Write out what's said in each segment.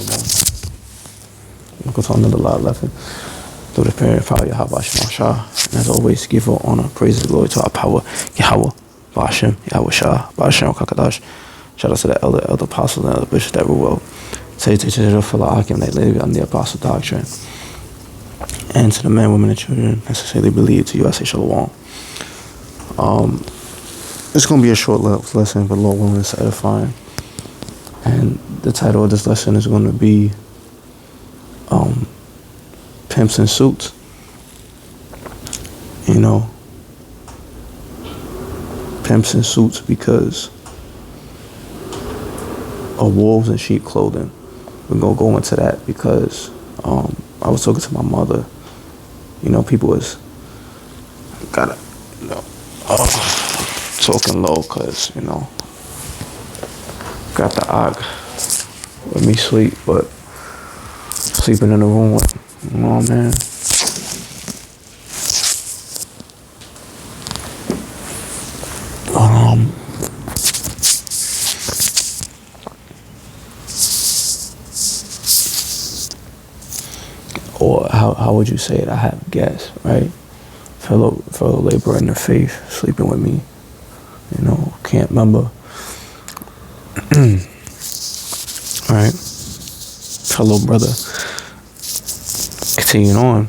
Shalom. Go to another live lesson through the spirit and power of Yahweh Shah Shah. And as always, give all honor, praise, and glory to our power, Yahweh, Bashem, Yahweh Shah, Bashem, Kakadash. Shout out to the elder apostles and elder bishops that rule well. Say to the fellow Akim that live on the apostle doctrine. And to the men, women, and children that sincerely believe, to you I say Shalom. It's going to be a short lesson, but Lord willing, it's edifying. And the title of this lesson is going to be Pimps in Suits. You know, pimps in suits because of wolves in sheep clothing. We're going to go into that because I was talking to my mother. You know, people was gotta, you know, talking low because, you know, got the og with me sleep, but sleeping in the room with, you know, man. Or how would you say it? I have guests, right? Fellow laborer in the faith, sleeping with me. You know, camp member. Right? Fellow brother. Continuing on.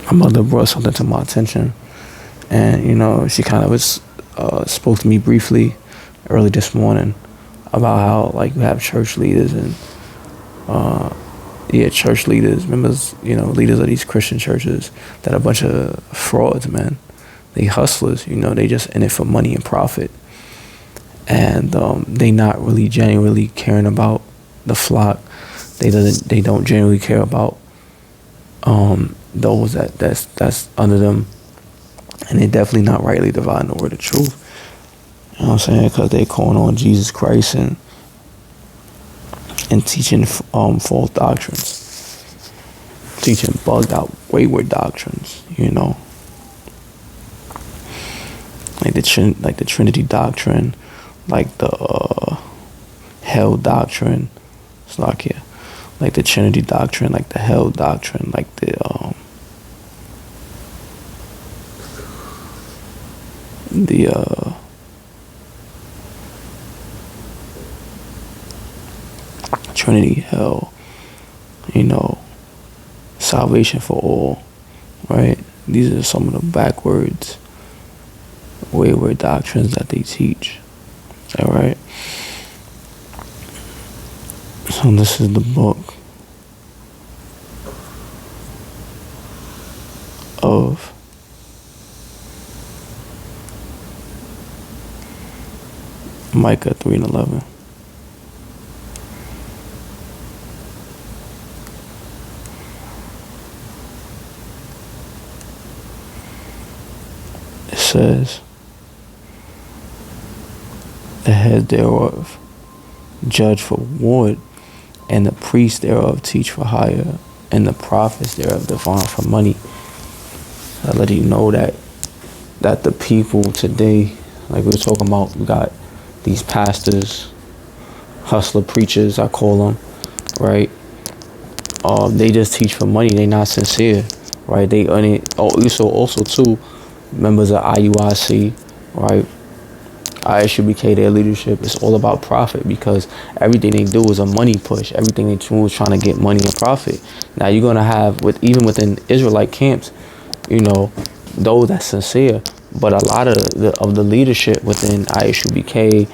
My mother brought something to my attention, and you know, she kind of was spoke to me briefly early this morning about how, like, you have church leaders and church leaders, members, you know, leaders of these Christian churches that are a bunch of frauds, man. They hustlers, you know, they just in it for money and profit, and they not really genuinely caring about the flock. They don't genuinely care about those that's under them, and they definitely not rightly dividing the word of truth. You know what I'm saying? Because they calling on Jesus Christ and teaching false doctrines, teaching bugged out, wayward doctrines. You know, like the Trinity doctrine, like the hell doctrine. It's like the Trinity doctrine, like the hell doctrine, like the Trinity, hell, you know, salvation for all, right? These are some of the backwards, wayward doctrines that they teach. Is that right? So this is the book of Micah 3:11. It says, the head thereof judge for reward, and the priests thereof teach for hire, and the prophets thereof divine for money. I let you know that the people today, like we were talking about, we got these pastors, hustler preachers, I call them, right? They just teach for money. They not sincere, right? They also too, members of IUIC, right? ISUBK, their leadership is all about profit, because everything they do is a money push. Everything they do is trying to get money and profit. Now you're gonna have, even within Israelite camps, you know, those that's sincere, but a lot of the leadership within ISUBK,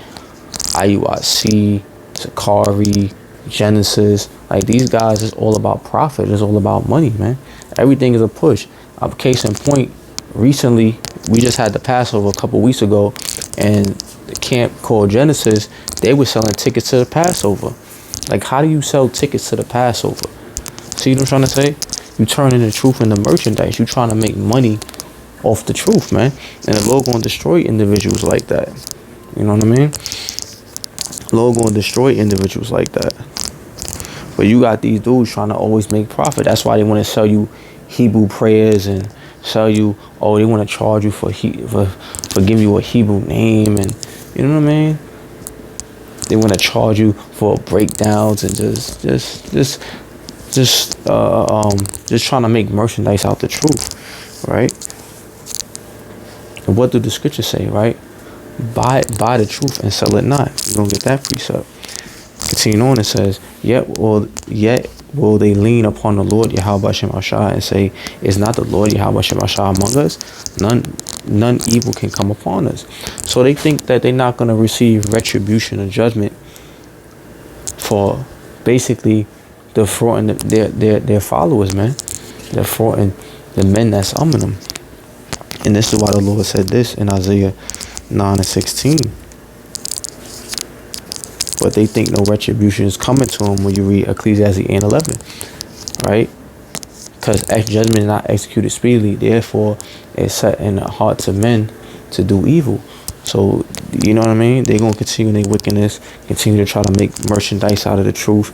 IUIC, Sakari, Genesis, like these guys is all about profit. It's all about money, man. Everything is a push. Case in point, recently we just had the Passover a couple weeks ago, and the camp called Genesis, they were selling tickets to the Passover. Like, how do you sell tickets to the Passover? See what I'm trying to say? You turning the truth into merchandise. You trying to make money off the truth, man. And the Lord gonna destroy individuals like that. You know what I mean? The Lord gonna destroy individuals like that. But you got these dudes trying to always make profit. That's why they want to sell you Hebrew prayers and sell you, they want to charge you for giving you a Hebrew name and You know what I mean? They want to charge you for breakdowns and just trying to make merchandise out the truth, right? And what do the scriptures say, right? Buy the truth and sell it not. You don't get that precept. Continue on, it says, yet will they lean upon the Lord Yahweh Shem Ashai and say, is not the Lord Yahweh Shem Ashai among us? None evil can come upon us. So they think that they're not going to receive retribution or judgment for basically defrauding their followers, man. Defrauding the men that's among them. And this is why the Lord said this in Isaiah 9:16. But they think no retribution is coming to them when you read Ecclesiastes 8:11, right? Because judgment is not executed speedily, therefore it's set in the hearts of men to do evil. So, you know what I mean? They're going to continue their wickedness, continue to try to make merchandise out of the truth,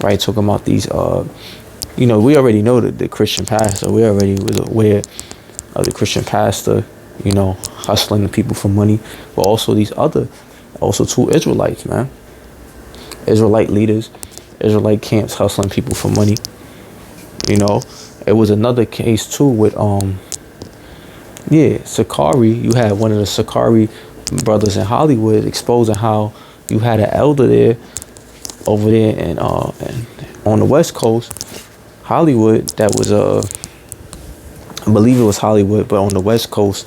right? Talking about these, we already know that the Christian pastor, we already was aware of the Christian pastor, hustling the people for money, but also also two Israelites, man. Israelite leaders, Israelite camps hustling people for money. It was another case too with Sakari. You had one of the Sakari brothers in Hollywood exposing how you had an elder over there and on the West Coast, Hollywood, that was I believe it was Hollywood, but on the West Coast,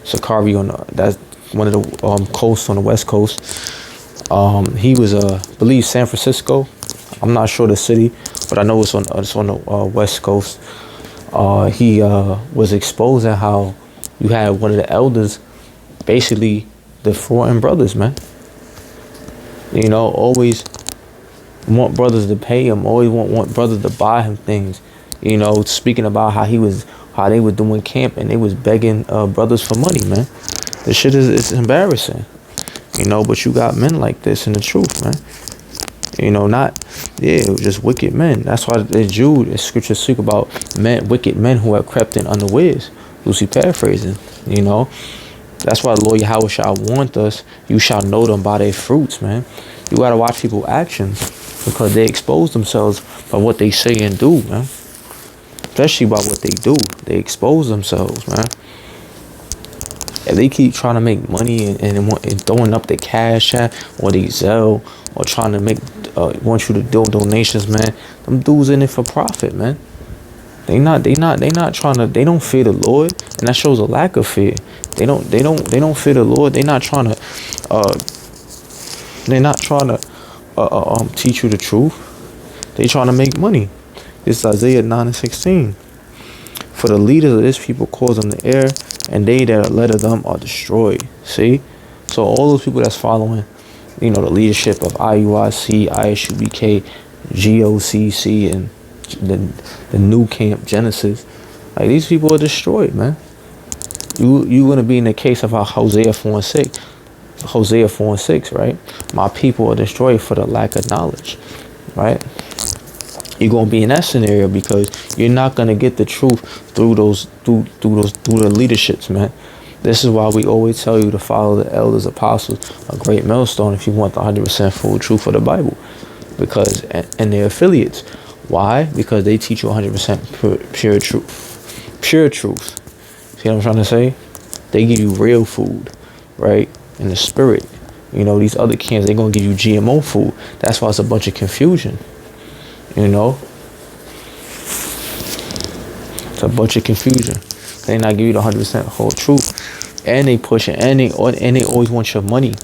Sakari that's one of the coasts on the West Coast. He was I believe San Francisco. I'm not sure the city, but I know it's on the West Coast. He was exposing how you had one of the elders basically defrauding brothers, man. Always want brothers to pay him, always want brothers to buy him things. Speaking about how they were doing camp and they was begging brothers for money, man. This shit is embarrassing. But you got men like this in the truth, man. It was just wicked men. That's why in Jude, the scriptures speak about wicked men who have crept in unawares. Loosely paraphrasing, That's why the Lord Yahweh shall warn us, you shall know them by their fruits, man. You gotta watch people's actions because they expose themselves by what they say and do, man. Especially by what they do. They expose themselves, man. If they keep trying to make money and throwing up the Cash App or the Zelle or trying to want you to do donations, man, them dudes in it for profit, man. They not trying to. They don't fear the Lord, and that shows a lack of fear. They don't fear the Lord. They're not trying to teach you the truth. They trying to make money. This is Isaiah 9:16. For the leaders of this people cause them to err, and they that are led of them are destroyed. See? So all those people that's following, the leadership of IUIC, ISUBK, GOCC, and the new camp Genesis, like these people are destroyed, man. You gonna be in the case of Hosea 4:6, right? My people are destroyed for the lack of knowledge, right? You're gonna be in that scenario because you're not gonna get the truth through the leaderships, man. This is why we always tell you to follow the elders, apostles, a great millstone, if you want the 100% full truth of the Bible, and their affiliates. Why? Because they teach you 100% pure truth. See what I'm trying to say? They give you real food, right? In the spirit. These other camps, they're gonna give you GMO food. That's why it's a bunch of confusion. It's a bunch of confusion. They not give you the 100% whole truth, and they push it, and they always want your money.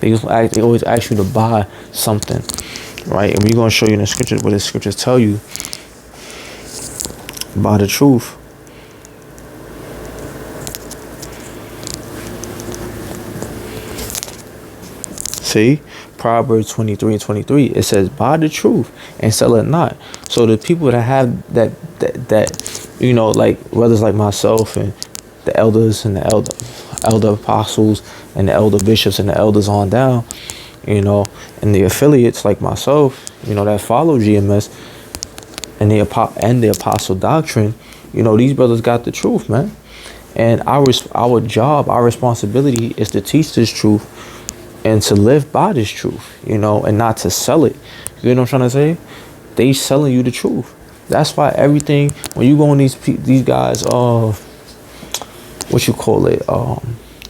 They always ask you to buy something, right? And we're gonna show you in the scriptures what the scriptures tell you about the truth. See, Proverbs 23:23. It says, "Buy the truth and sell it not." So the people that have that like brothers like myself and the elders and the elder apostles and the elder bishops and the elders on down, and the affiliates like myself, that follow GMS and the apostle doctrine, these brothers got the truth, man. And our job, our responsibility is to teach this truth and to live by this truth, and not to sell it. You know what I'm trying to say? They selling you the truth. That's why everything, when you go on these guys, what you call it,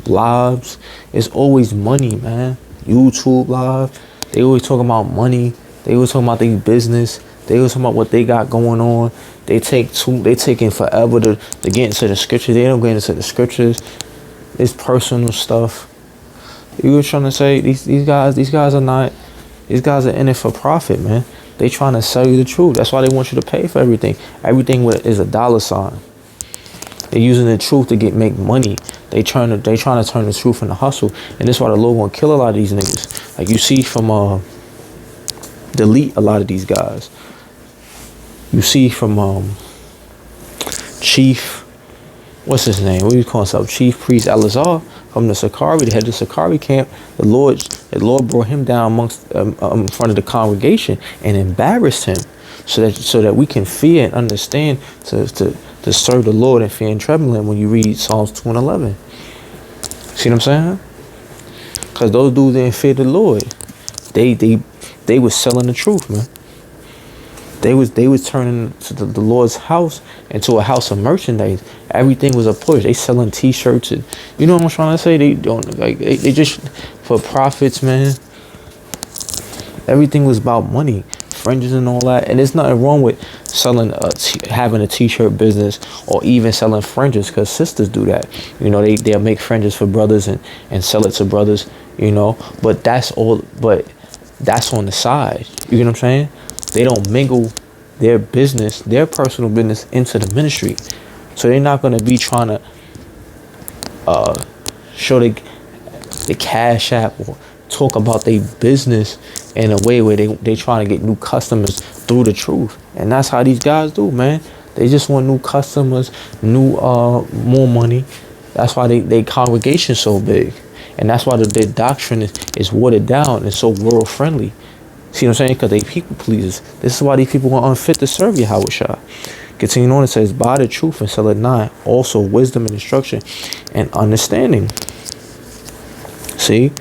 lives, it's always money, man. YouTube live, they always talking about money. They always talking about their business. They always talking about what they got going on. They taking forever to get into the scriptures. They don't get into the scriptures. It's personal stuff. You were trying to say these guys are in it for profit, man. They trying to sell you the truth. That's why they want you to pay for everything. Everything is a dollar sign. They're using the truth to make money. They trying to turn the truth into hustle, and that's why the Lord gonna kill a lot of these niggas. Like you see from delete a lot of these guys. You see from Chief, what's his name? What do you call himself? Chief Priest Elazar from the Sakari, the head of the Sakari camp. The Lord brought him down in front of the congregation and embarrassed him, so that we can fear and understand to serve the Lord in fear and trembling. When you read Psalms 2 and 11, see what I'm saying? Because those dudes didn't fear the Lord. They was selling the truth, man. They was turning to the Lord's house into a house of merchandise. Everything was a push. They selling T-shirts, and you know what I'm trying to say. They don't they just for profits, man. Everything was about money, fringes and all that. And there's nothing wrong with selling having a T-shirt business or even selling fringes, because sisters do that. They'll make fringes for brothers and sell it to brothers. But that's all. But that's on the side. You know what I'm saying? They don't mingle their business, their personal business, into the ministry. So they're not going to be trying to show the cash app or talk about their business in a way where they trying to get new customers through the truth. And that's how these guys do, man. They just want new customers, more money. That's why they congregation so big. And that's why their doctrine is watered down and so world friendly. See what I'm saying? Because they people pleasers. This is why these people are unfit to serve Yahushua. Continuing on, it says, buy the truth and sell it not. Also wisdom and instruction and understanding. See?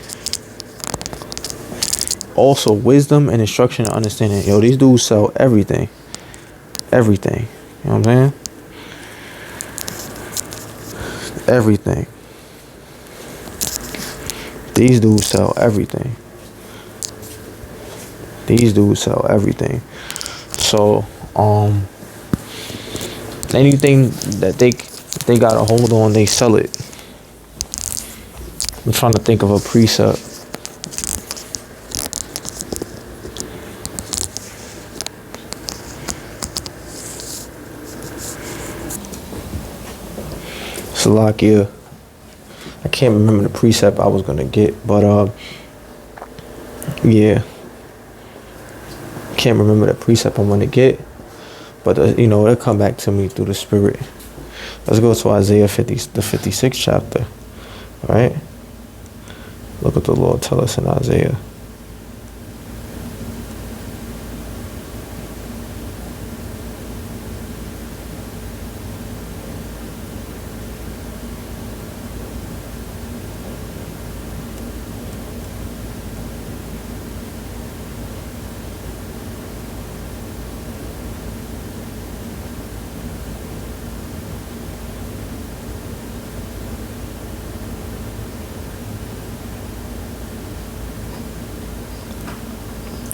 Also wisdom and instruction and understanding. Yo, these dudes sell everything. Everything. You know what I'm saying? Everything. These dudes sell everything. These dudes sell everything. So, anything that they got a hold on, they sell it. I'm trying to think of a precept. Salakia. I can't remember the precept I was gonna get, but yeah. Can't remember the precept I'm gonna get, but it'll come back to me through the Spirit. Let's go to Isaiah 50, the 56th chapter. All right, look what the Lord tell us in Isaiah.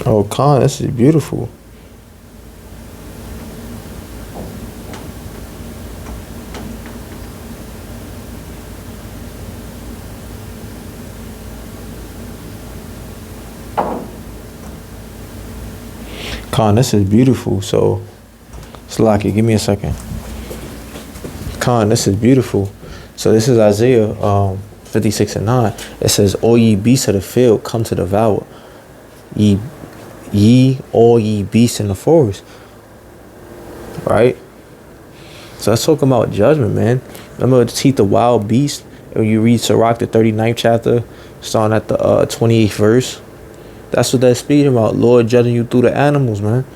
Oh, Khan, this is beautiful. Khan, this is beautiful. So, Slaki, give me a second. Khan, this is beautiful. So this is Isaiah 56 and 9. It says, all ye beasts of the field come to devour. All ye beasts in the forest. Right? So let's talk about judgment, man. Remember to teach the wild beast. When you read Sirach, the 39th chapter, starting at the 28th verse. That's what that's speaking about. Lord judging you through the animals, man.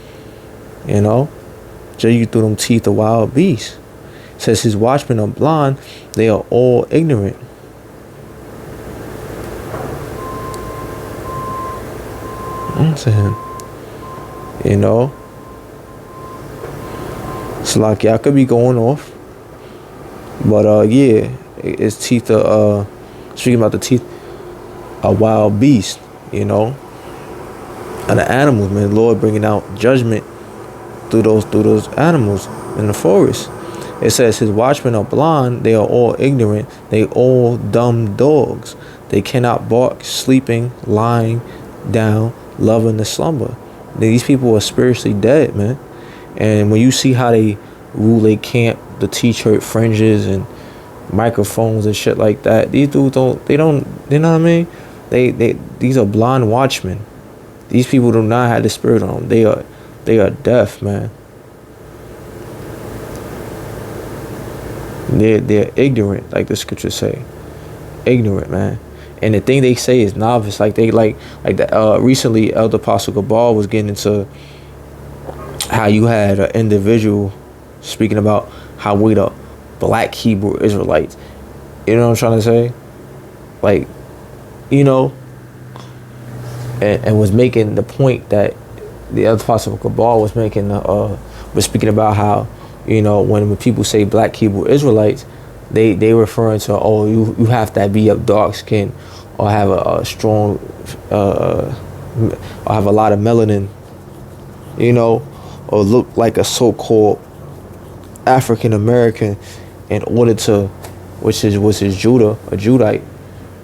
Judging you through them teeth of wild beasts. It says his watchmen are blind. They are all ignorant. unto him. You know? It's like, yeah, I could be going off. But yeah, its teeth are speaking about the teeth, a wild beast, you know. And the animals, man, Lord bringing out judgment through those animals in the forest. It says his watchmen are blind, they are all ignorant, they all dumb dogs. They cannot bark, sleeping, lying down, loving the slumber. These people are spiritually dead, man. And when you see how they rule a camp, the t-shirt fringes and microphones and shit like that, these dudes you know what I mean? These are blind watchmen. These people do not have the spirit on them. They are deaf, man. They're ignorant, like the scriptures say. Ignorant, man. And the thing they say is novice. Like they like that. Recently, Elder Apostle Gabal was getting into how you had an individual speaking about how we the black Hebrew Israelites. You know what I'm trying to say? Like, you know, and was making the point that the Elder Apostle Gabal was making. Was speaking about how, you know, when people say black Hebrew Israelites, they referring to, oh, you have to be of dark skin or have a strong or have a lot of melanin, you know, or look like a so-called African American in order to, which is Judah, a Judite,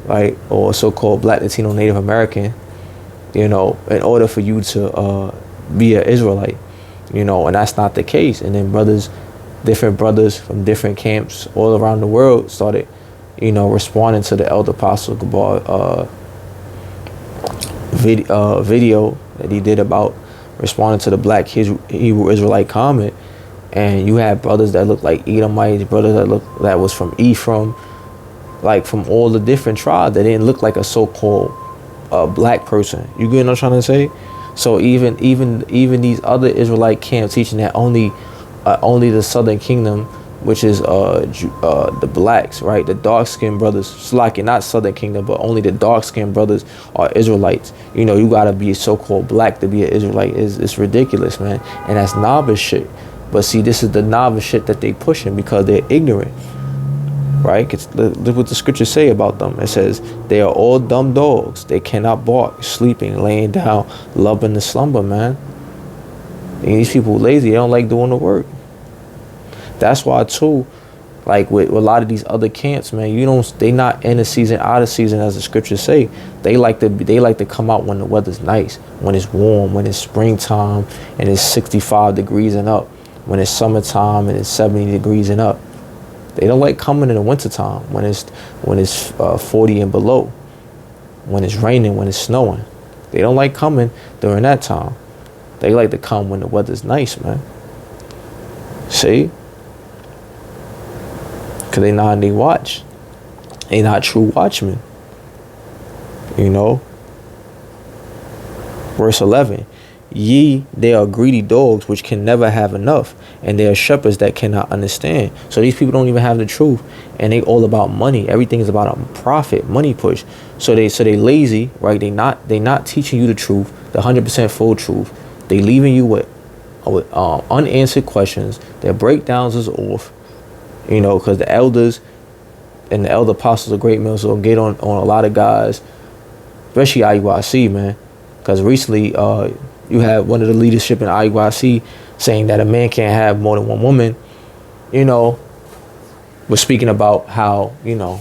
right, or a so-called Black Latino Native American, you know, in order for you to be an Israelite, you know, and that's not the case. And then different brothers from different camps all around the world started, you know, responding to the Elder Apostle Gabal video that he did about responding to the black Hebrew Israelite comment. And you had brothers that looked like Edomites, brothers that was from Ephraim, like from all the different tribes that didn't look like a so-called black person. You get what I'm trying to say? So even these other Israelite camps teaching that only the Southern Kingdom, which is the blacks, right, the dark-skinned brothers, it's like not Southern Kingdom, but only the dark-skinned brothers are Israelites. You know, you gotta be so-called black to be an Israelite. It's ridiculous, man, and that's novice shit. But see, this is the novice shit that they pushing because they're ignorant, right? Look what the scriptures say about them. It says they are all dumb dogs. They cannot bark, sleeping, laying down, loving the slumber, man. And these people lazy. They don't like doing the work. That's why too, like with a lot of these other camps, man, they not in the season, out of season, as the scriptures say. They like to come out when the weather's nice, when it's warm, when it's springtime and it's 65 degrees and up, when it's summertime and it's 70 degrees and up. They don't like coming in the wintertime when it's 40 and below, when it's raining, when it's snowing. They don't like coming during that time. They like to come when the weather's nice, man. See? Because they not they watch. They not true watchmen. You know? Verse 11. Ye, they are greedy dogs which can never have enough, and they are shepherds that cannot understand. So these people don't even have the truth, and they all about money. Everything is about a profit, money push. So they lazy, right? They not teaching you the truth, the 100% full truth. They leaving you with unanswered questions. Their breakdowns is off, you know, because the elders and the elder apostles of Great Millstone get on a lot of guys, especially IUIC, man. Because recently, you had one of the leadership in IUIC saying that a man can't have more than one woman, you know, was speaking about how, you know,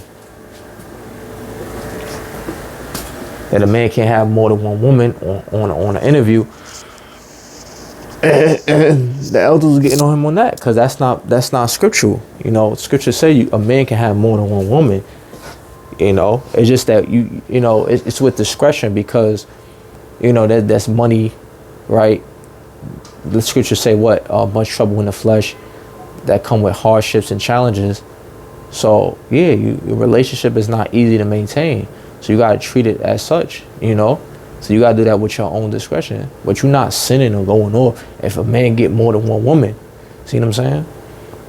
that a man can't have more than one woman on an interview. And the elders was getting on him on that because that's not scriptural. You know, scripture say a man can have more than one woman. You know, it's just that you know it's with discretion because, you know, that's money, right? The scriptures say what much trouble in the flesh that come with hardships and challenges. So yeah, your relationship is not easy to maintain. So you gotta treat it as such. You know. So you gotta do that with your own discretion. But you're not sinning or going off if a man get more than one woman. See what I'm saying?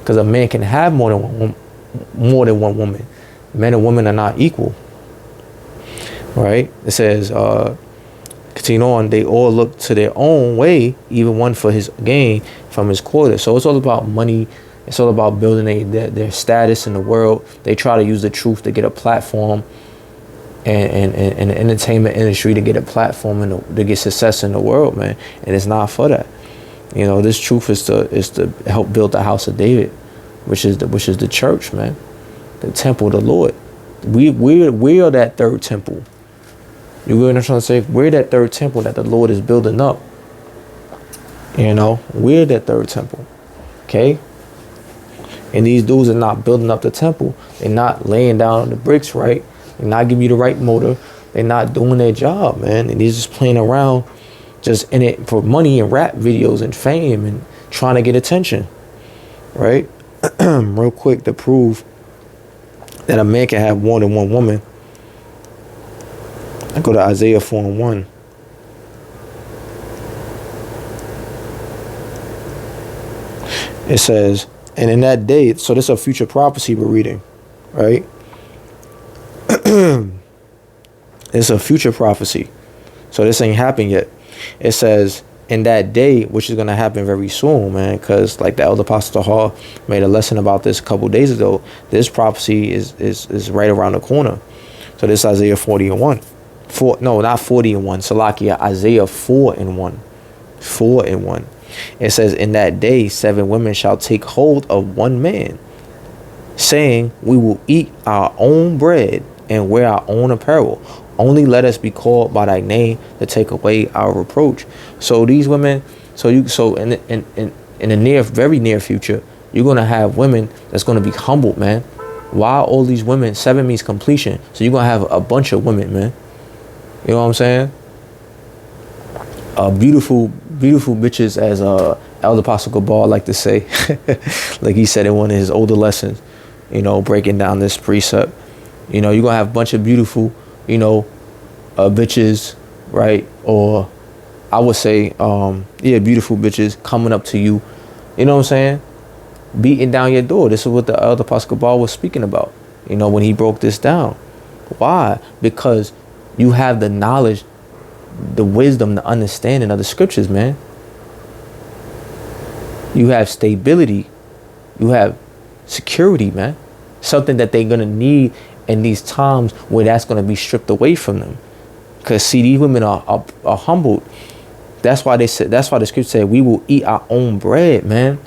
Because a man can have more than one woman. Men and women are not equal. Right? It says, Continue on, they all look to their own way, even one for his gain from his quarter. So it's all about money. It's all about building their status in the world. They try to use the truth to get a platform, and the entertainment industry to get a platform and to get success in the world, man. And it's not for that. This truth is to help build the house of David, which is the church, man, the temple of the Lord. We are that third temple. You know what I'm trying to say? We're that third temple that the Lord is building up. We're that third temple. Okay? And these dudes are not building up the temple. They're not laying down the bricks right. They're not giving you the right motor. They're not doing their job, man. And they're just playing around, just in it for money and rap videos and fame and trying to get attention. Right? Real quick, to prove that a man can have more than one woman, I go to Isaiah 4:1. It says, and in that day, so this is a future prophecy we're reading, right? It's a future prophecy. So this ain't happened yet. It says, in that day, which is going to happen very soon, man, because like the Elder Apostle Hall made a lesson about this a couple days ago, this prophecy is right around the corner. So this is Isaiah 40:1. Not 40:1. Salakia, Isaiah 4:1. 4:1. It says, in that day, 7 women shall take hold of one man, saying, we will eat our own bread and wear our own apparel. Only let us be called by thy name to take away our reproach. So these women, in the very near future, you're gonna have women that's gonna be humbled, man. Why all these women? 7 means completion. So you're gonna have a bunch of women, man. You know what I'm saying? Beautiful bitches, as Elder Apostle Gabal like to say, like he said in one of his older lessons. Breaking down this precept. You're gonna have a bunch of beautiful, bitches, right? Or I would say, beautiful bitches coming up to you. You know what I'm saying? Beating down your door. This is what the Elder Apostle Gabal was speaking about. When he broke this down. Why? Because you have the knowledge, the wisdom, the understanding of the scriptures, man. You have stability. You have security, man. Something that they're going to need in these times where that's going to be stripped away from them. Because see, these women are humbled. That's why the scripture said we will eat our own bread, man.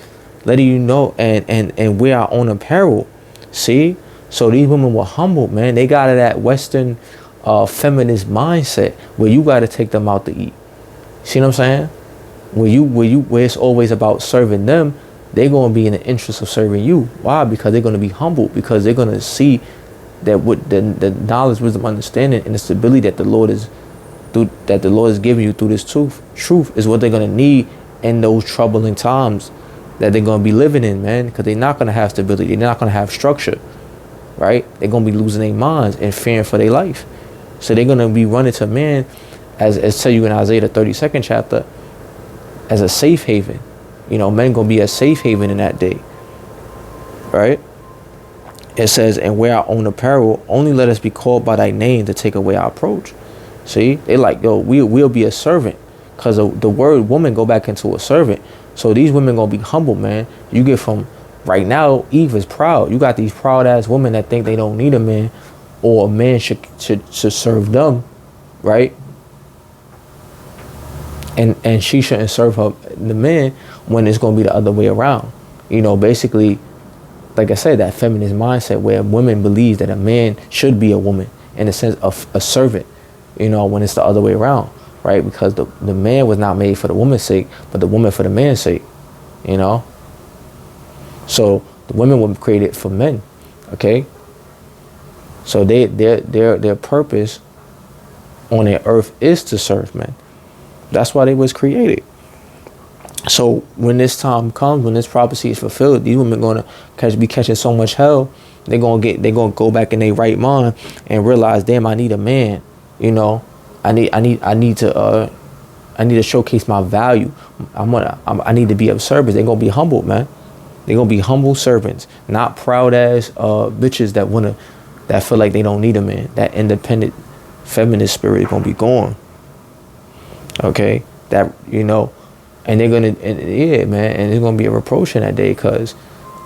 Letting you know, and wear our own apparel. See? So these women were humbled, man. They got that Western feminist mindset where you got to take them out to eat. See what I'm saying? Where it's always about serving them, they're going to be in the interest of serving you. Why? Because they're going to be humbled, because they're going to see that with the knowledge, wisdom, understanding, and the stability that the Lord is giving you through this truth is what they're going to need in those troubling times that they're going to be living in, man. Because they're not going to have stability. They're not going to have structure, right? They're going to be losing their minds and fearing for their life. So they're going to be running to man, as tell you in Isaiah the 32nd chapter, as a safe haven. Men going to be a safe haven in that day, right? It says, and wear our own apparel. Only let us be called by thy name to take away our approach. See, they like, yo, we'll be a servant, because the word woman go back into a servant. So these women going to be humble, man. You get from right now, Eve is proud. You got these proud ass women that think they don't need a man, or a man should serve them, right? And she shouldn't serve the man, when it's going to be the other way around. Basically, like I said, that feminist mindset where women believe that a man should be a woman, in the sense of a servant, when it's the other way around, right? Because the man was not made for the woman's sake, but the woman for the man's sake, So the women were created for men, okay? So their purpose on the earth is to serve men. That's why they was created. So when this time comes, when this prophecy is fulfilled, these women gonna be catching so much hell. They're gonna go back in their right mind and realize, damn, I need a man. I need to showcase my value. I need to be of service. They're gonna be humble, man. They're gonna be humble servants, not proud ass bitches that feel like they don't need a man. That independent feminist spirit is gonna be gone. Okay, that and they're gonna, and yeah, man, and there's gonna be a reproach in that day, because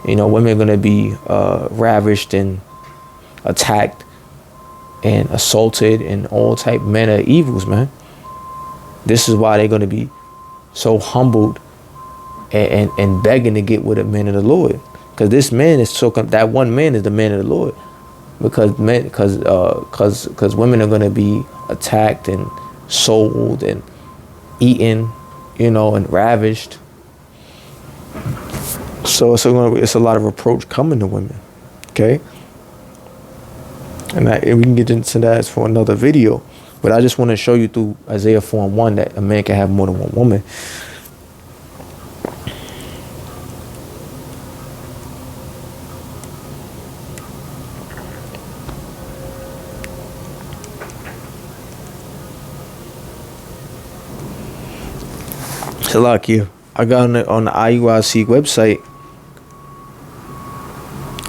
women are gonna be ravished and attacked and assaulted and all type manner of evils, man. This is why they're gonna be so humbled and begging to get with a man of the Lord, because this man is that one man is the man of the Lord, because women are gonna be attacked and sold and eaten, and ravished. So it's a lot of reproach coming to women. Okay, and we can get into that for another video, but I just want to show you through Isaiah 4:1 that a man can have more than one woman. Salakia, I got on the IUIC website,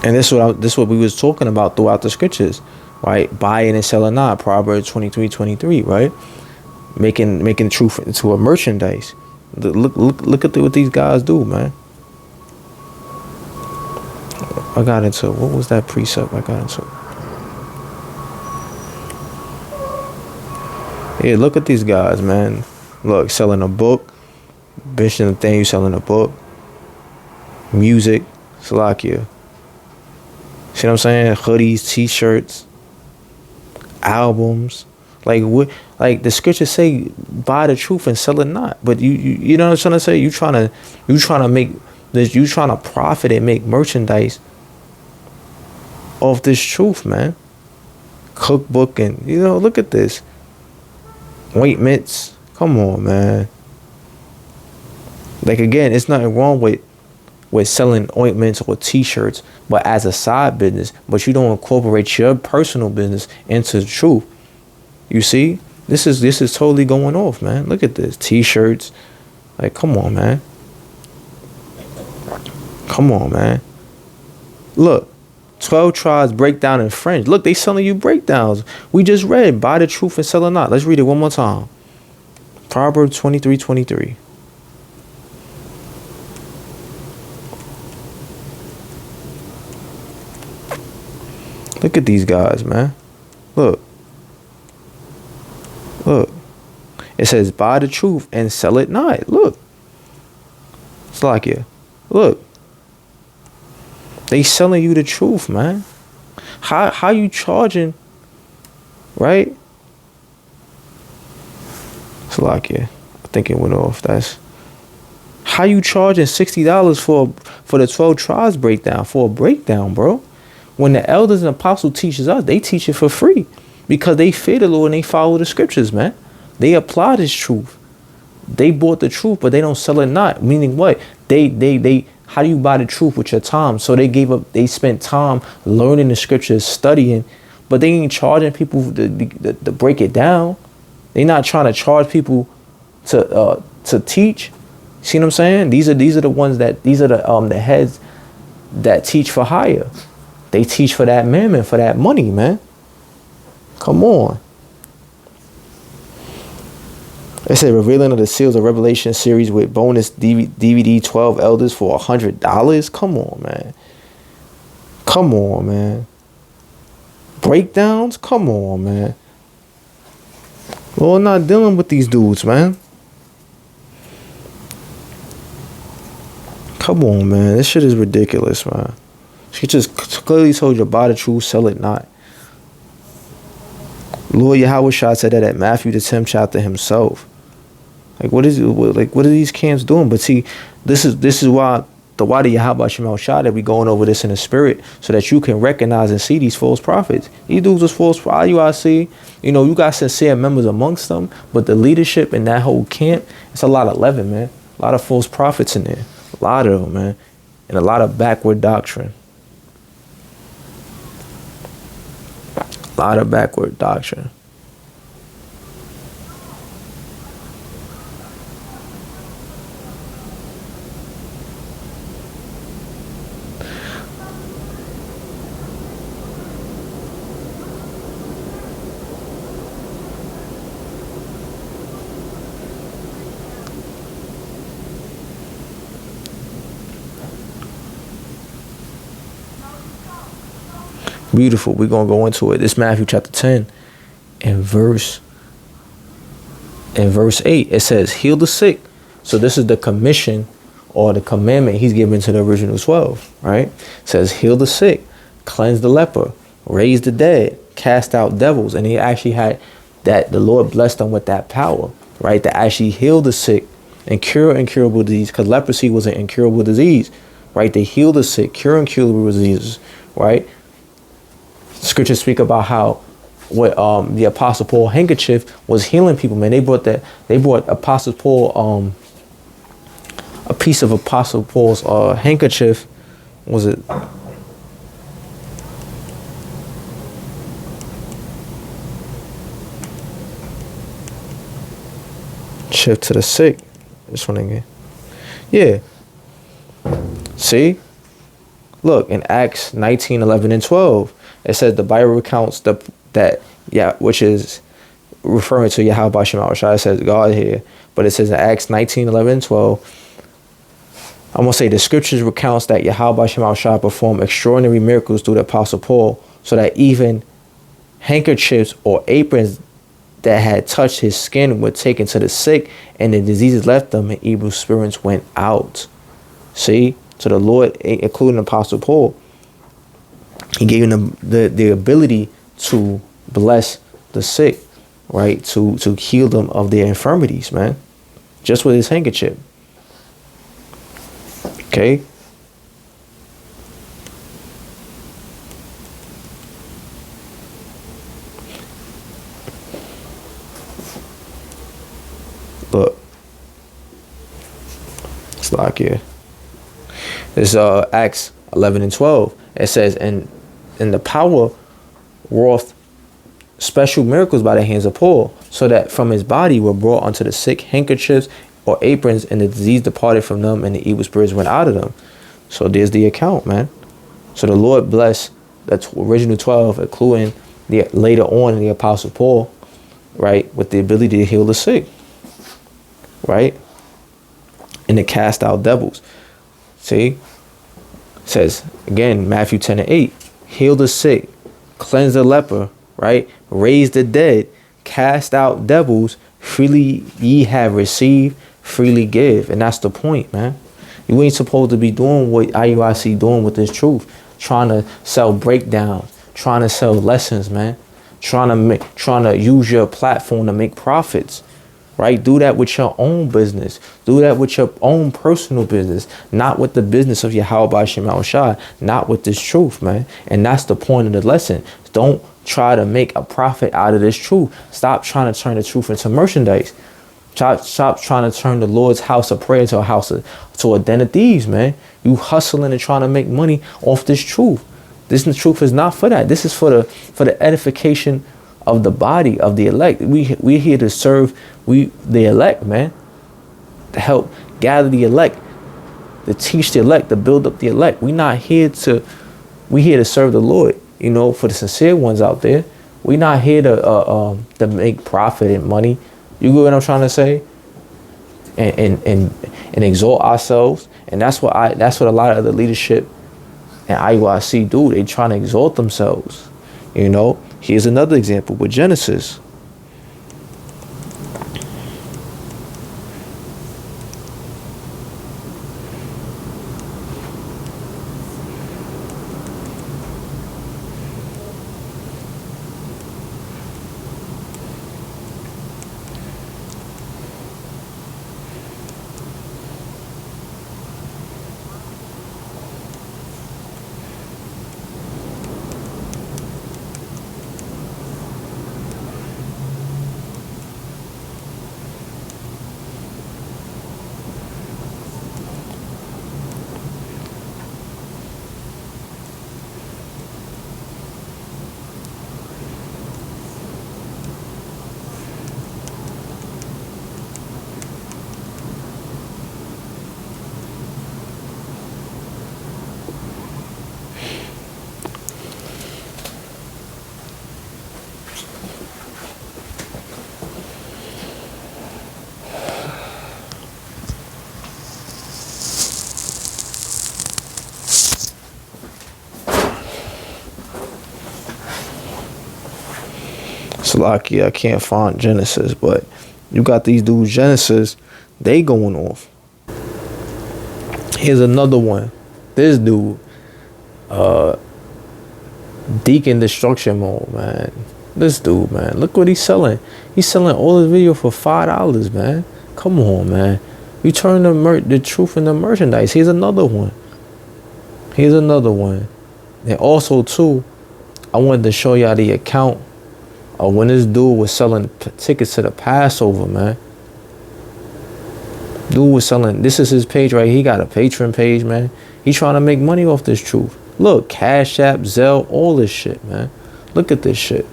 and this is what we was talking about throughout the scriptures, right? Buying and selling not, Proverbs 23:23, right? Making truth into a merchandise. Look at what these guys do, man. I got into, what was that precept I got into? Yeah, look at these guys, man. Look, selling a book. Mention the thing, you selling a book, music, Salakia. See what I'm saying? Hoodies, t-shirts, albums. Like what? Like the scriptures say, buy the truth and sell it not. But you know what I'm trying to say? You trying to make this. You trying to profit and make merchandise off this truth, man. Cookbook and look at this. Ointments. Come on, man. Like again, it's nothing wrong with selling ointments or t-shirts, but as a side business, but you don't incorporate your personal business into the truth. You see? This is totally going off, man. Look at this. T-shirts. Like, come on, man. Come on, man. Look. 12 tribes breakdown in French. Look, they selling you breakdowns. We just read, buy the truth and sell it not. Let's read it one more time. Proverbs 23:23. Look at these guys, man. Look. Look. It says, buy the truth and sell it not. Look. It's like, yeah. Look. They selling you the truth, man. How you charging, right? It's like, yeah. I think it went off. That's how you charging $60 for the 12 tribes breakdown, for a breakdown, bro. When the elders and apostles teaches us, they teach it for free because they fear the Lord and they follow the scriptures, man. They apply this truth. They bought the truth, but they don't sell it not. Meaning what? They how do you buy the truth with your time? So they spent time learning the scriptures, studying, but they ain't charging people to break it down. They not trying to charge people to teach. See what I'm saying? These are the ones these are the heads that teach for hire. They teach for that mammon, for that money, man. Come on. It said revealing of the seals of Revelation series with bonus DVD 12 elders for $100. Come on, man. Come on, man. Breakdowns? Come on, man. Well, I'm not dealing with these dudes, man. Come on, man. This shit is ridiculous, man. She just clearly told you, buy the truth, sell it not. Lord Yahweh Shah said that at Matthew the 10th chapter himself. Like, what are these camps doing? But see, this is why the Wadi Yahweh Shemel Shah that we going over this in the spirit, so that you can recognize and see these false prophets. These dudes was false IUIC. You got sincere members amongst them, but the leadership in that whole camp, it's a lot of leaven, man. A lot of false prophets in there. A lot of them, man. And a lot of backward doctrine. A lot of backward doctrine. Beautiful. We're gonna go into it. This Matthew chapter 10 and verse 8. It says, heal the sick. So this is the commission or the commandment he's given to the original 12, right? It says, heal the sick, cleanse the leper, raise the dead, cast out devils. And he actually had that, the Lord blessed them with that power, right? To actually heal the sick and cure incurable disease, because leprosy was an incurable disease, right? They heal the sick, cure incurable diseases, right? Scriptures speak about how what the Apostle Paul handkerchief was healing people, man. They brought Apostle Paul a piece of Apostle Paul's handkerchief. Was it? Shift to the sick. This one again. Yeah. See? Look, in Acts 19, 11, and 12, it says the Bible recounts which is referring to Yahweh Shema Shai. It says God here. But it says in Acts 19, 11, and 12, I'm going to say the scriptures recounts that Yahweh Shema Shai performed extraordinary miracles through the Apostle Paul, so that even handkerchiefs or aprons that had touched his skin were taken to the sick, and the diseases left them, and evil spirits went out. See? So the Lord, including Apostle Paul, he gave them the ability to bless the sick, right? To heal them of their infirmities, man. Just with his handkerchief. Okay? Look. It's like here. This Acts 11 and 12. It says, and the power wrought special miracles by the hands of Paul, so that from his body were brought unto the sick handkerchiefs or aprons, and the disease departed from them, and the evil spirits went out of them. So there's the account, man. So the Lord blessed the original 12, including later on the Apostle Paul, right, with the ability to heal the sick, right, and to cast out devils. See, it says again, Matthew 10 and 8, heal the sick, cleanse the leper, right, raise the dead, cast out devils, freely ye have received, freely give. And that's the point, man. You ain't supposed to be doing what IUIC doing with this truth, trying to sell breakdowns, trying to sell lessons, man, trying to use your platform to make profits. Right? Do that with your own business. Do that with your own personal business, not with the business of Yahweh Shema Shai, not with this truth, man. And that's the point of the lesson. Don't try to make a profit out of this truth. Stop trying to turn the truth into merchandise. Stop trying to turn the Lord's house of prayer to a den of thieves, man. You hustling and trying to make money off this truth. This truth is not for that. This is for the edification of the body of the elect. We're here to serve the elect, man, to help gather the elect, to teach the elect, to build up the elect. We're here to serve the Lord, you know, for the sincere ones out there. We're not here to make profit and money. You get what I'm trying to say? And exalt ourselves. And that's what a lot of the leadership and IUIC do. They trying to exalt themselves. You know, here's another example with Genesis. Salakia, I can't find Genesis, but you got these dudes, Genesis, they going off. Here's another one. This dude, Deacon Destruction Mode, man. This dude, man, look what he's selling. He's selling all his video for $5, man. Come on, man. You turn the truth into merchandise. Here's another one. Here's another one. And also, too, I wanted to show y'all the account of when this dude was selling tickets to the Passover, man. Dude was selling, this is his page right here. He got a Patreon page, man. He's trying to make money off this truth. Look, Cash App, Zelle, all this shit, man. Look at this shit.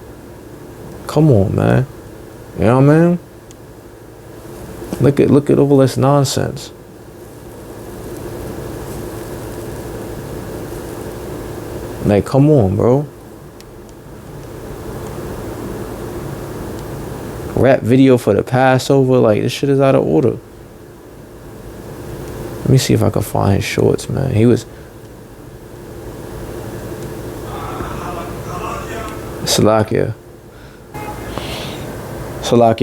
Come on, man. You know what I mean? Look at all this nonsense. Like, come on, bro. Rap video for the Passover, like, this shit is out of order. Let me see if I can find his shorts, man. He was Salakia,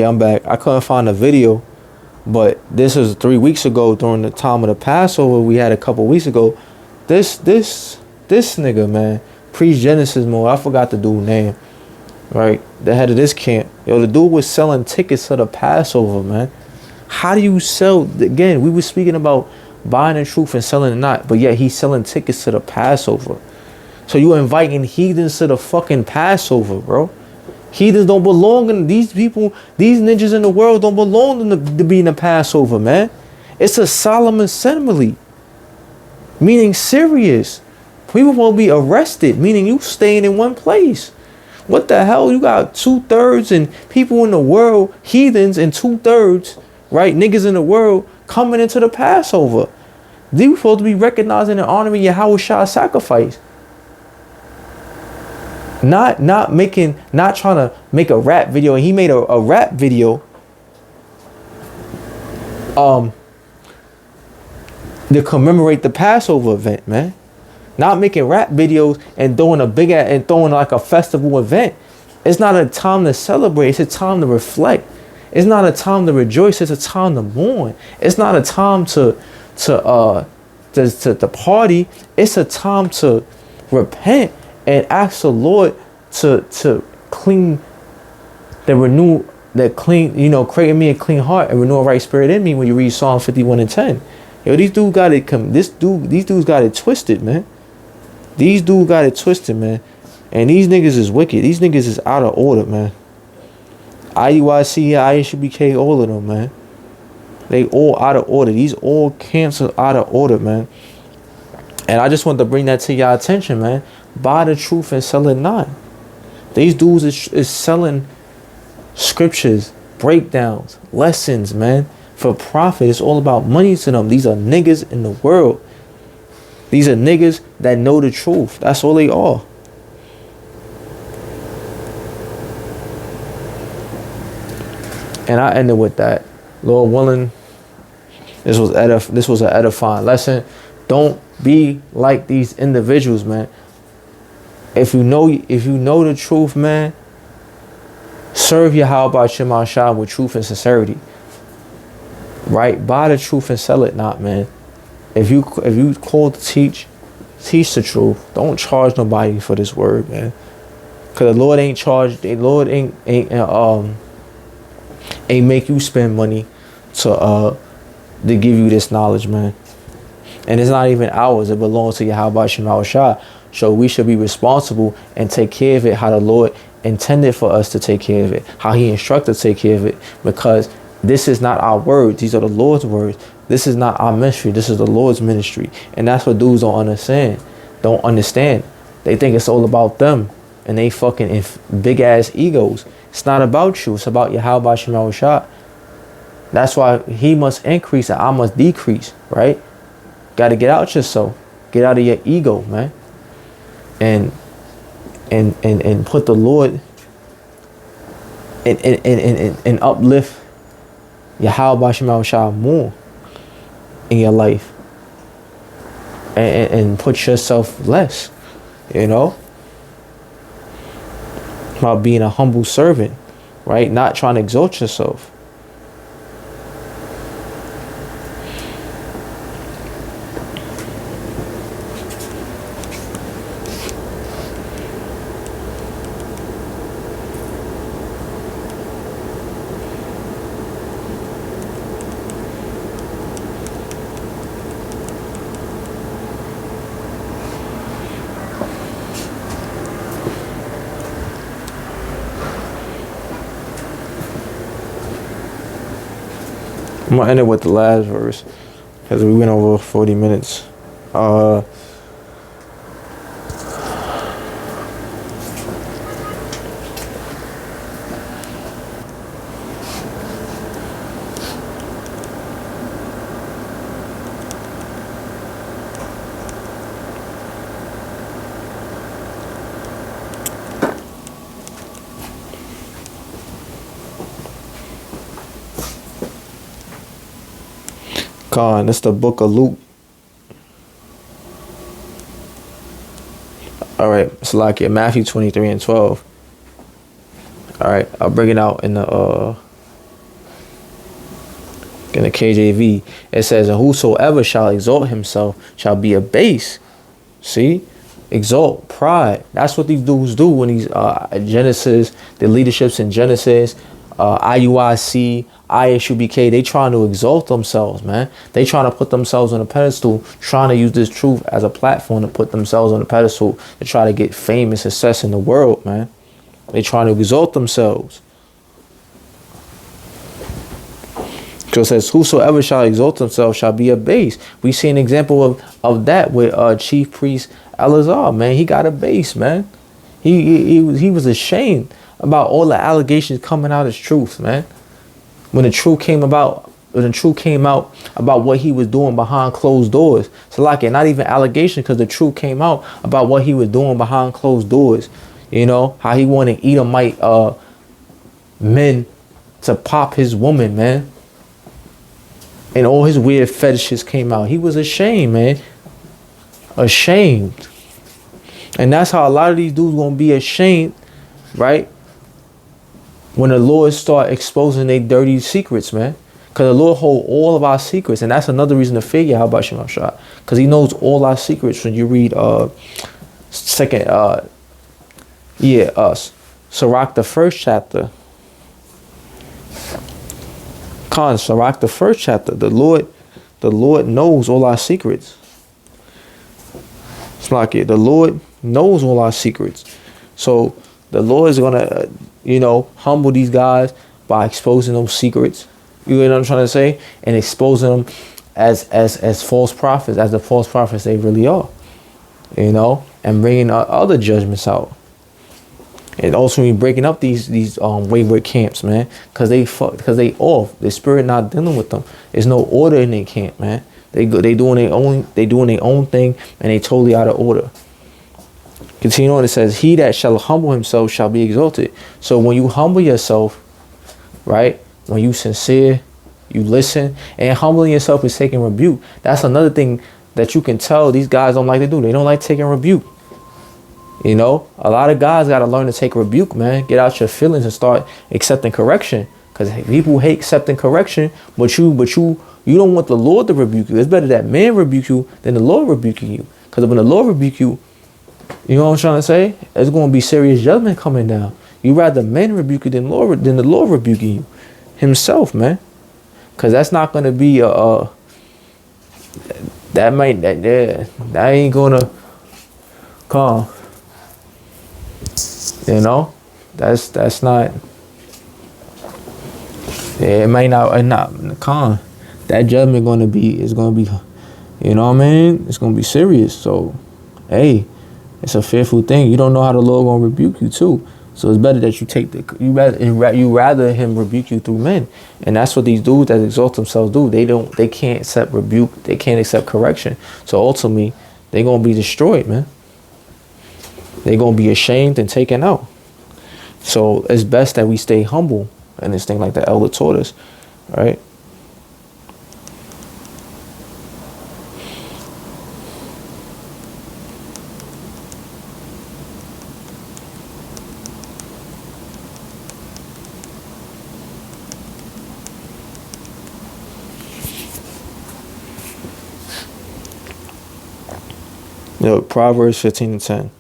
I'm back. I couldn't find a video, but this was 3 weeks ago during the time of the Passover we had a couple weeks ago. This nigga, man, pre-Genesis Mode, I forgot the dude's name, right? The head of this camp. Yo, the dude was selling tickets to the Passover, man. How do you sell? Again, we were speaking about buying the truth and selling it not, but yet he's selling tickets to the Passover. So you inviting heathens to the fucking Passover, bro. Heathens don't belong in these people. These ninjas in the world don't belong to be in the Passover, man. It's a solemn assembly, meaning serious. People will be arrested, meaning you staying in one place. What the hell? You got 2/3 and people in the world, heathens, and 2/3, right? Niggas in the world coming into the Passover. They were supposed to be recognizing and honoring Yahweh's sacrifice. Not trying to make a rap video. And he made a rap video to commemorate the Passover event, man. Not making rap videos and throwing like a festival event. It's not a time to celebrate. It's a time to reflect. It's not a time to rejoice. It's a time to mourn. It's not a time to party. It's a time to repent and ask the Lord to create in me a clean heart and renew a right spirit in me. When you read Psalm 51:10, yo, these dudes got it. These dudes got it twisted, man. These dudes got it twisted, man. And these niggas is wicked. These niggas is out of order, man. IUIC, ISUBK, all of them, man. They all out of order. These all camps are out of order, man. And I just want to bring that to y'all attention, man. Buy the truth and sell it not. These dudes is selling scriptures, breakdowns, lessons, man. For profit. It's all about money to them. These are niggas in the world. These are niggas that know the truth. That's all they are. And I ended with that. Lord willing, this was an edifying lesson. Don't be like these individuals, man. If you know the truth, man, serve Yahweh Shema Shah with truth and sincerity. Right? Buy the truth and sell it not, man. If you called to teach the truth. Don't charge nobody for this word, man. Cause the Lord ain't charged. The Lord ain't make you spend money to give you this knowledge, man. And it's not even ours. It belongs to Yahweh Shema Shah. So we should be responsible and take care of it how the Lord intended for us to take care of it, how he instructed to take care of it, because this is not our words. These are the Lord's words. This is not our ministry. This is the Lord's ministry. And that's what dudes don't understand. They think it's all about them and they fucking big ass egos. It's not about you. It's about Yahweh Shema Shah. That's why he must increase and I must decrease, right? Got to get out yourself. Get out of your ego, man. And put the Lord and uplift Yahweh Shema Shah more in your life. And put yourself less, you know? about being a humble servant, right? Not trying to exalt yourself. I'm gonna end it with the last verse because we went over 40 minutes. It's the book of Luke. All right, it's like Matthew 23 and 12. All right, I'll bring it out in the KJV. It says, "And whosoever shall exalt himself shall be abased." See, exalt, pride. That's what these dudes do when these Genesis, the leaderships in Genesis, IUIC, ISUBK, they trying to exalt themselves, man. They trying to put themselves on a pedestal, trying to use this truth as a platform to put themselves on a pedestal to try to get fame and success in the world, man. They trying to exalt themselves. So it says, "Whosoever shall exalt himself shall be abased." We see an example of that with Chief Priest Eleazar, man. He got abased, man. He was ashamed about all the allegations coming out as truth, man. When the truth came out about what he was doing behind closed doors. So like it, not even allegation, because the truth came out about what he was doing behind closed doors. You know, how he wanted Edomite men to pop his woman, man. And all his weird fetishes came out. He was ashamed, man. Ashamed. And that's how a lot of these dudes gonna be ashamed, right? When the Lord start exposing their dirty secrets, man. Because the Lord hold all of our secrets. And that's another reason to fear Yahweh Shem Shah. Because he knows all our secrets. When you read Sirach, the first chapter. Sirach, the first chapter. The Lord knows all our secrets. It's like it. The Lord knows all our secrets. So the Lord is gonna, humble these guys by exposing those secrets. You know what I'm trying to say? And exposing them as false prophets, as the false prophets they really are. And bringing other judgments out. And also breaking up these wayward camps, man, because they off. The spirit not dealing with them. There's no order in their camp, man. They doing their own thing, and they totally out of order. Continue on. It says, "He that shall humble himself shall be exalted." So when you humble yourself, right? When you sincere, you listen, and humbling yourself is taking rebuke. That's another thing that you can tell these guys don't like to do. They don't like taking rebuke. A lot of guys got to learn to take rebuke, man. Get out your feelings and start accepting correction. Because people hate accepting correction, but you don't want the Lord to rebuke you. It's better that man rebuke you than the Lord rebuking you. Because when the Lord rebuke you, you know what I'm trying to say? There's going to be serious judgment coming down. You rather men rebuke you than the Lord rebuking you himself, man. Because that's not going to be that ain't going to come. That's not. Yeah, it might not come. That judgment is going to be, you know what I mean? It's going to be serious. So, hey, it's a fearful thing. You don't know how the Lord going to rebuke you too. So it's better that you rather him rebuke you through men. And that's what these dudes that exalt themselves do. They can't accept rebuke. They can't accept correction. So ultimately, they're going to be destroyed, man. They're going to be ashamed and taken out. So it's best that we stay humble in this thing like the elder taught us, right? Look, Proverbs 15:10.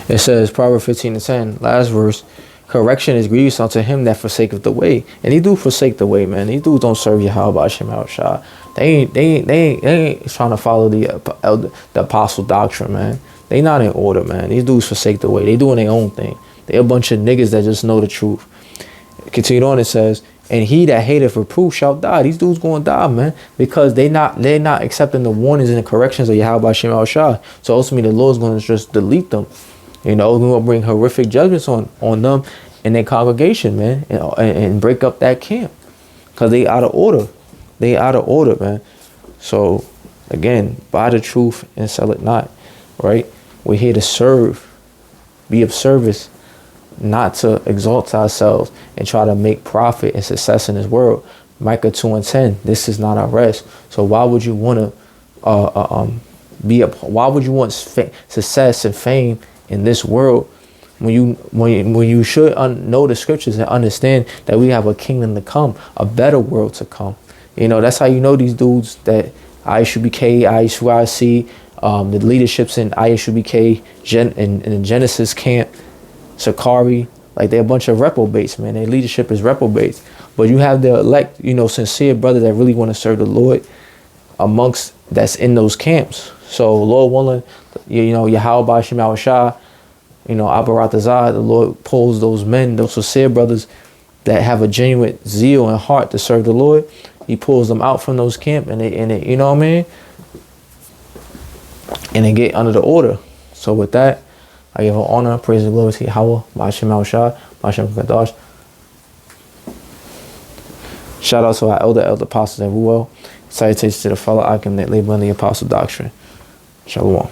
It says, Proverbs 15:10, last verse, correction is grievous unto him that forsaketh the way. And he do forsake the way, man. These dudes don't serve Yahweh Hashem Al Shah. They ain't trying to follow the apostle doctrine, man. They not in order, man. These dudes forsake the way. They doing their own thing. They a bunch of niggas that just know the truth. Continued on, it says, and he that hateth reproof shall die. These dudes gonna die, man, because they're not accepting the warnings and the corrections of Yahweh Hashem Al Shah. So ultimately, the Lord's gonna just delete them. You know, we're gonna bring horrific judgments on them and their congregation, man, and break up that camp, because they out of order. They out of order, man. So again, buy the truth and sell it not. Right? We're here to serve, be of service, not to exalt ourselves and try to make profit and success in this world. Micah 2:10. This is not our rest. So why would you want to why would you want success and fame in this world when you should know the scriptures and understand that we have a kingdom to come, a better world to come? You know, that's how you know these dudes that ISUBK, ISUIC, the leaderships in ISUBK, in the Genesis camp, Sakari, like they're a bunch of reprobates, man. Their leadership is reprobates. But you have the elect, you know, sincere brothers that really want to serve the Lord amongst that's in those camps. So Lord willing, you know, Yahweh Shema Shah, you know, Abaratazah, the Lord pulls those men, those sincere brothers that have a genuine zeal and heart to serve the Lord. He pulls them out from those camps and they, you know what I mean? And they get under the order. So with that, I give all honor, praise, and glory to Yahweh, Ba'ashem Al-Shah, Ba'ashem Kadash. Shout out to our elder apostles and Ruel. Salutations to the fellow Akim that labor in the apostle doctrine. Shalom.